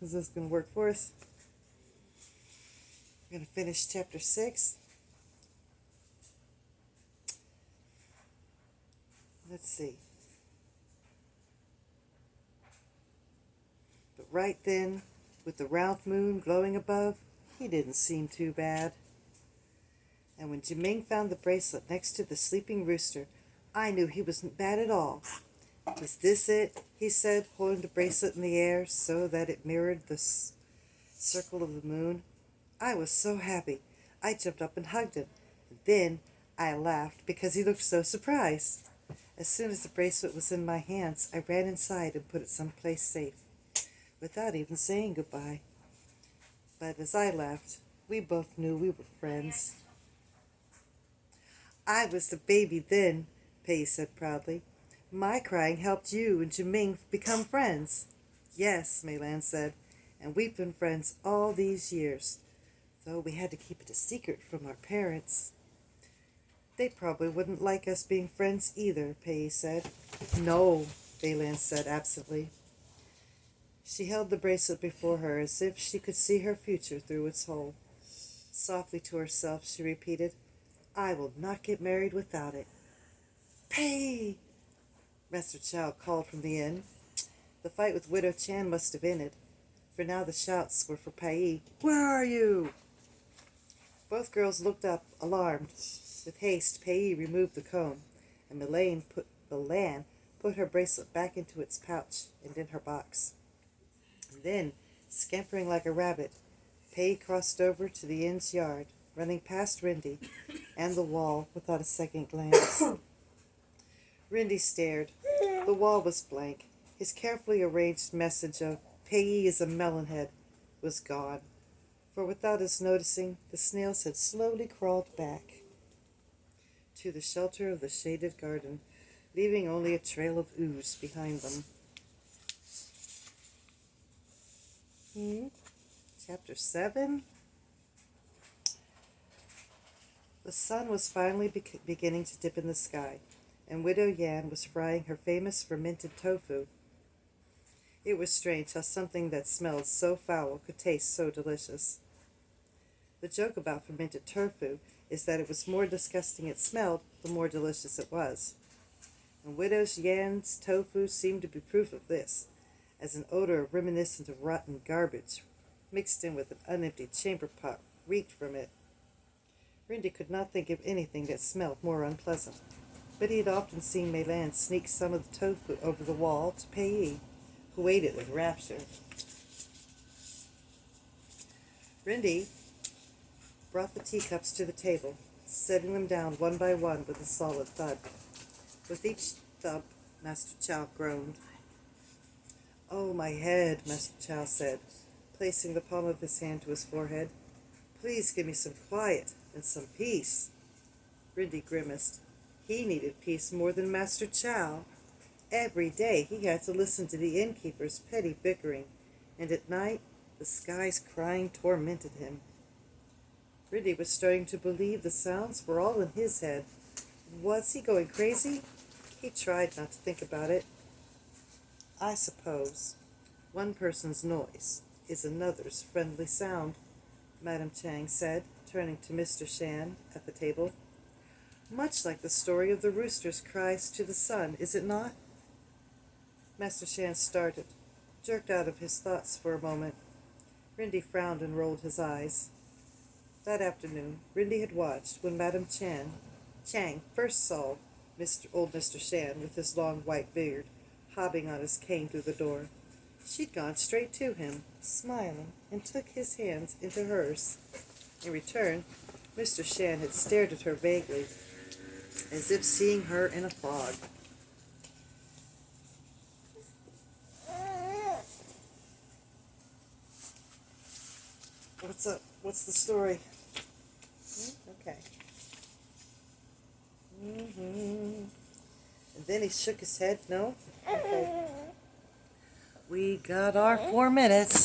Is this going to work for us? We're going to finish chapter 6. Let's see. But right then, with the round moon glowing above, he didn't seem too bad. And when Jiming found the bracelet next to the sleeping rooster, I knew he wasn't bad at all. "Is this it?" he said, holding the bracelet in the air so that it mirrored the circle of the moon. I was so happy. I jumped up and hugged him. Then I laughed because he looked so surprised. As soon as the bracelet was in my hands, I ran inside and put it someplace safe, without even saying goodbye. But as I left, we both knew we were friends. "I was the baby then," Pei said proudly. "My crying helped you and Jiming become friends." "Yes," Meilan said, "and we've been friends all these years, though we had to keep it a secret from our parents." "They probably wouldn't like us being friends either," Pei said. "No," Meilan said absently. She held the bracelet before her as if she could see her future through its hole. Softly to herself she repeated, "I will not get married without it." "Pei!" Master Chow called from the inn. The fight with Widow Chan must have ended, for now the shouts were for Pei. "Where are you?" Both girls looked up, alarmed. With haste, Pei removed the comb, and Milan put her bracelet back into its pouch and in her box. And then, scampering like a rabbit, Pei crossed over to the inn's yard, running past Rindy and the wall without a second glance. Rindy stared. The wall was blank. His carefully arranged message of "Pei is a melonhead" was gone, for without his noticing, the snails had slowly crawled back to the shelter of the shaded garden, leaving only a trail of ooze behind them. Chapter 7. The sun was finally beginning to dip in the sky, and Widow Yan was frying her famous fermented tofu. It was strange how something that smelled so foul could taste so delicious. The joke about fermented tofu is that it was more disgusting it smelled, the more delicious it was. And Widow Yan's tofu seemed to be proof of this, as an odor reminiscent of rotten garbage, mixed in with an unemptied chamber pot, reeked from it. Rindy could not think of anything that smelled more unpleasant, but he had often seen Meilan sneak some of the tofu over the wall to Pei, who ate it with rapture. Rindy brought the teacups to the table, setting them down one by one with a solid thud. With each thump, Master Chow groaned. "Oh, my head," Master Chow said, placing the palm of his hand to his forehead. "Please give me some quiet and some peace." Rindy grimaced. He needed peace more than Master Chow. Every day he had to listen to the innkeeper's petty bickering, and at night the sky's crying tormented him. Rindy was starting to believe the sounds were all in his head. Was he going crazy? He tried not to think about it. "I suppose one person's noise is another's friendly sound," Madame Chang said, turning to Mr. Shan at the table. "Much like the story of the rooster's cries to the sun, is it not?" Master Shan started, jerked out of his thoughts for a moment. Rindy frowned and rolled his eyes. That afternoon, Rindy had watched when Madame Chang first saw old Mr. Shan with his long white beard, hobbing on his cane through the door. She'd gone straight to him, smiling, and took his hands into hers. In return, Mr. Shan had stared at her vaguely, as if seeing her in a fog. "What's up? What's the story?" Okay. And then he shook his head. "No? Okay. We got our 4 minutes.